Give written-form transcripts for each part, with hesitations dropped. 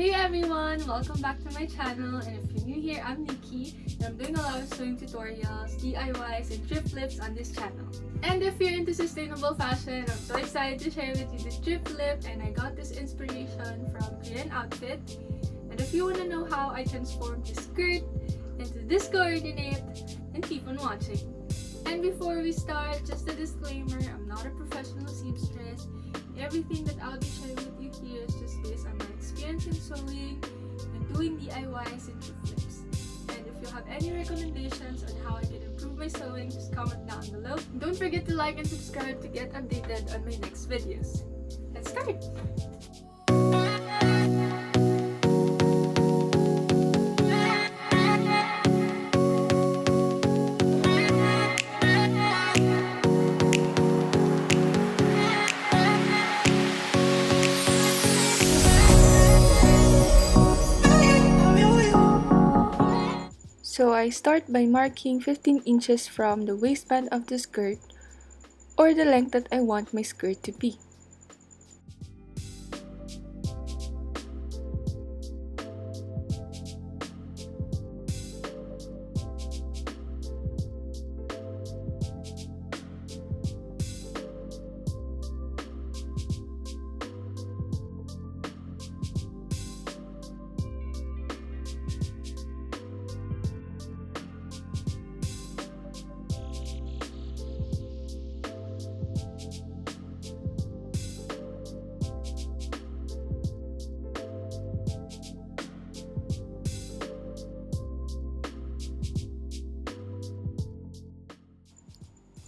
Hey everyone! Welcome back to my channel, and if you're new here, I'm Nikki and I'm doing a lot of sewing tutorials, DIYs, and thrift flips on this channel. And if you're into sustainable fashion, I'm so excited to share with you this thrift flip, and I got this inspiration from Korean outfit. And if you want to know how I transformed this skirt into this coordinate, then keep on watching. And before we start, just a disclaimer, I'm not a professional seamstress. Everything that I'll be sharing with you here is just based on my experience in sewing and doing DIYs and thrift flips. And if you have any recommendations on how I can improve my sewing, just comment down below. Don't forget to like and subscribe to get updated on my next videos. Let's start! So I start by marking 15 inches from the waistband of the skirt, or the length that I want my skirt to be.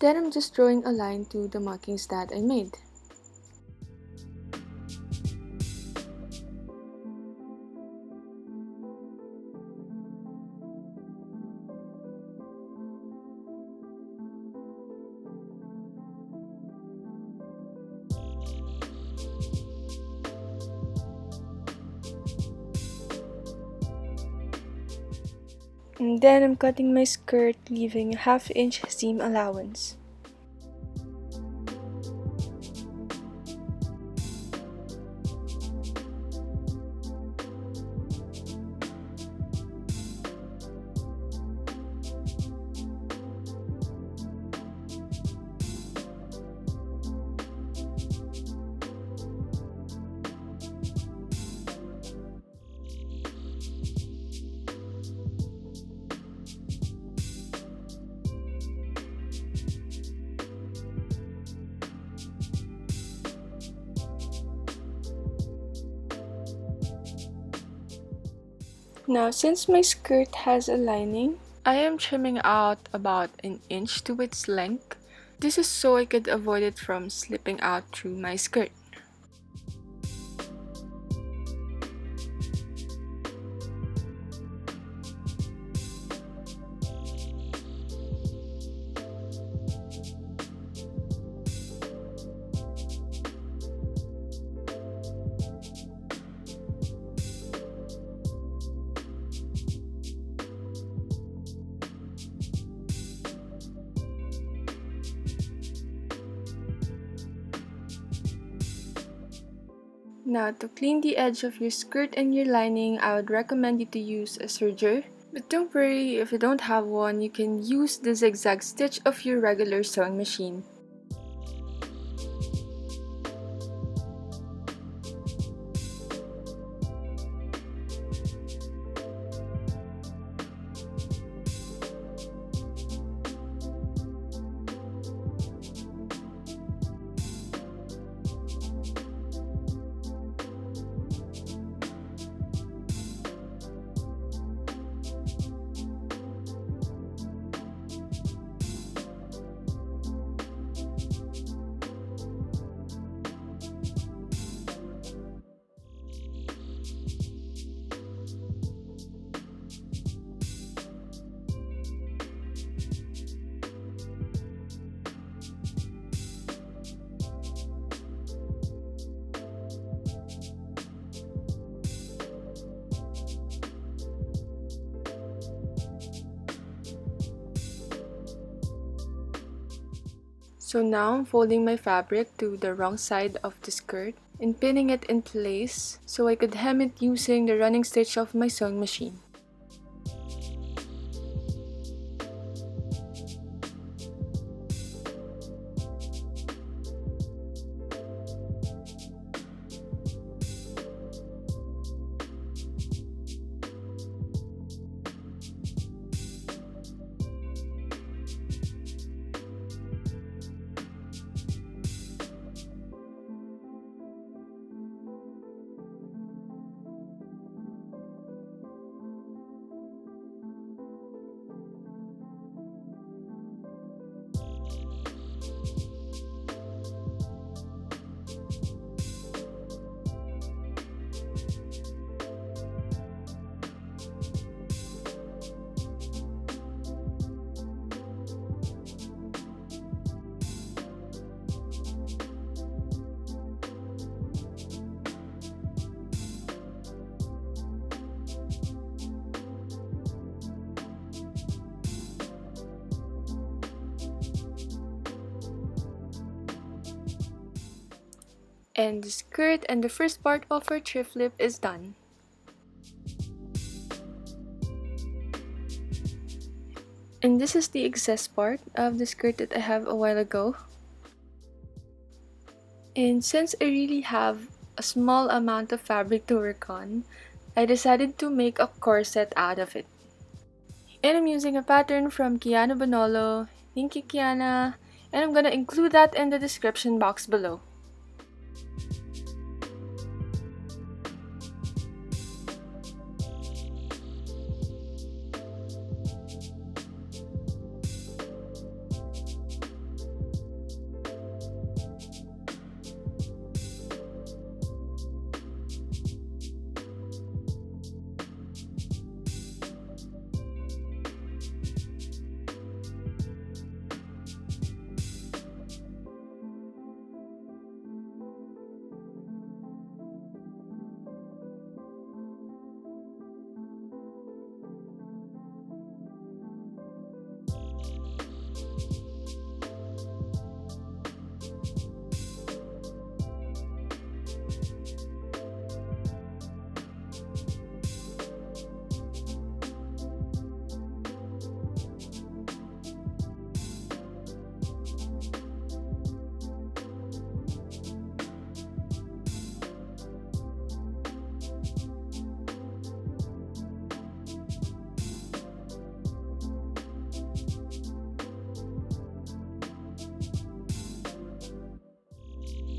Then I'm just drawing a line to the markings that I made. And then I'm cutting my skirt, leaving a half-inch seam allowance. Now, since my skirt has a lining, I am trimming out about an inch to its length. This is so I could avoid it from slipping out through my skirt. Now, to clean the edge of your skirt and your lining, I would recommend you to use a serger. But don't worry, if you don't have one, you can use the zigzag stitch of your regular sewing machine. So now I'm folding my fabric to the wrong side of the skirt. and pinning it in place so I could hem it using the running stitch of my sewing machine. And the skirt and the first part of our thrift lip is done. And this is the excess part of the skirt that I have a while ago. And since I really have a small amount of fabric to work on, I decided to make a corset out of it. And I'm using a pattern from KIANA Bonollo, Nikki Kiana, and I'm gonna include that in the description box below.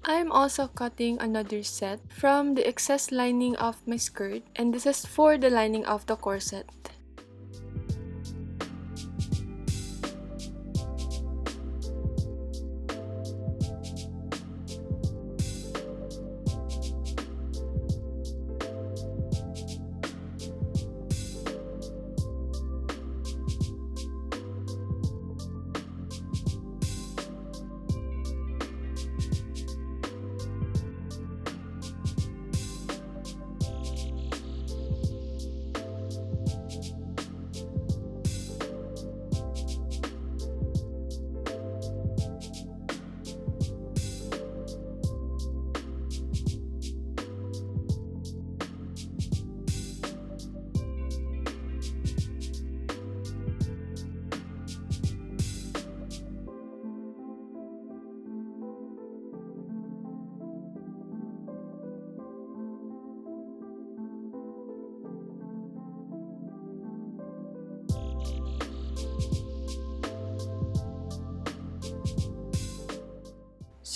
I am also cutting another set from the excess lining of my skirt, and this is for the lining of the corset.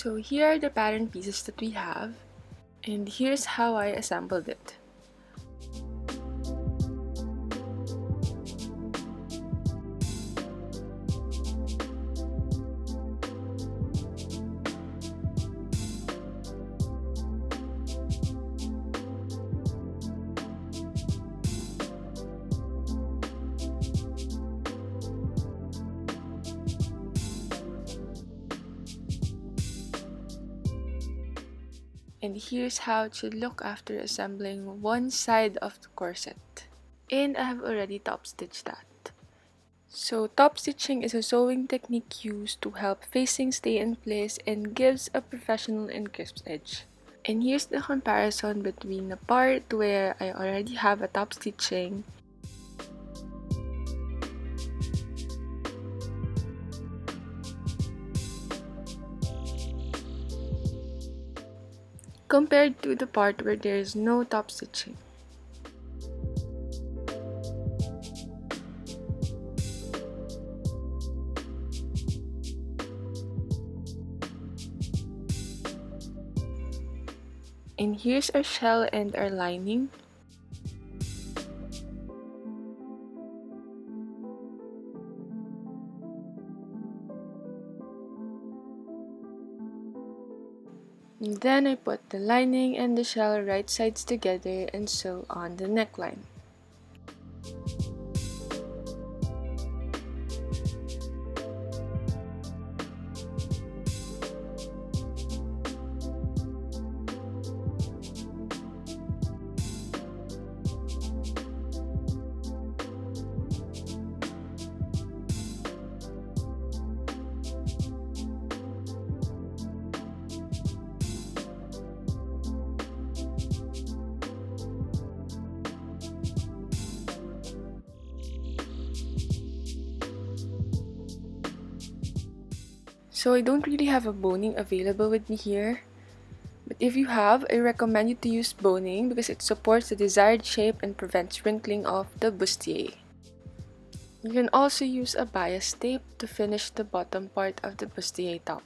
So here are the pattern pieces that we have, and here's how I assembled it. And here's how it should look after assembling one side of the corset. And I have already top stitched that. So top stitching is a sewing technique used to help facing stay in place and gives a professional and crisp edge. And here's the comparison between the part where I already have a top stitching compared to the part where there is no top stitching. And here's our shell and our lining. And then I put the lining and the shell right sides together and sew on the neckline. So I don't really have a boning available with me here, but if you have, I recommend you to use boning because it supports the desired shape and prevents wrinkling of the bustier. You can also use a bias tape to finish the bottom part of the bustier top.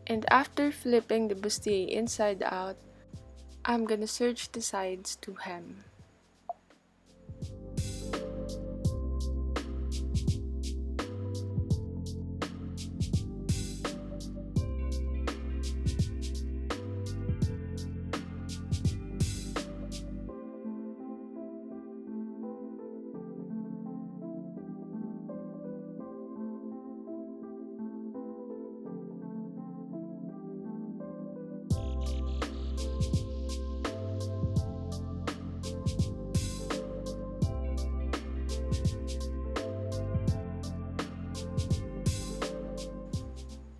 And after flipping the bustier inside out, I'm gonna serge the sides to hem.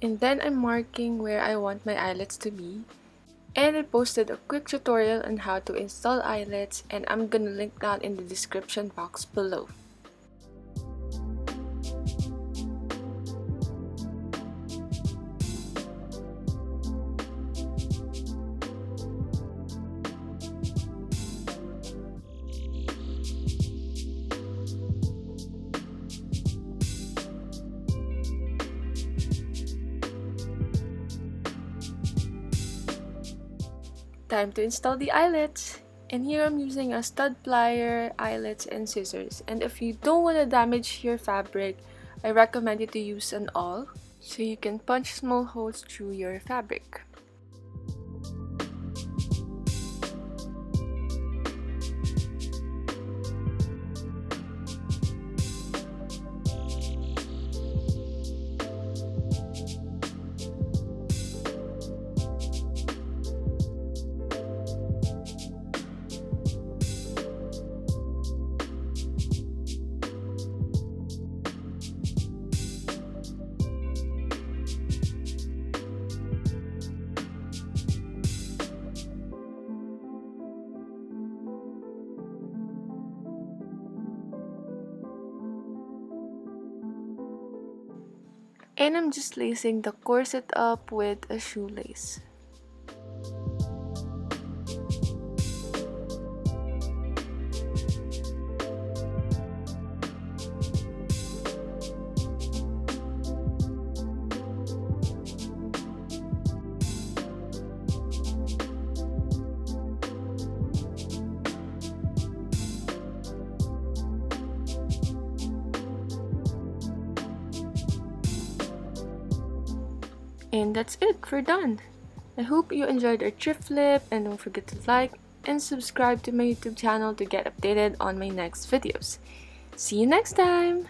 And then I'm marking where I want my eyelets to be. And I posted a quick tutorial on how to install eyelets, and I'm gonna link that in the description box below. Time to install the eyelets! And here I'm using a stud plier, eyelets, and scissors. And if you don't want to damage your fabric, I recommend you to use an awl so you can punch small holes through your fabric. And I'm just lacing the corset up with a shoelace. And that's it, we're done. I hope you enjoyed our thrift flip, and don't forget to like and subscribe to my YouTube channel to get updated on my next videos. See you next time!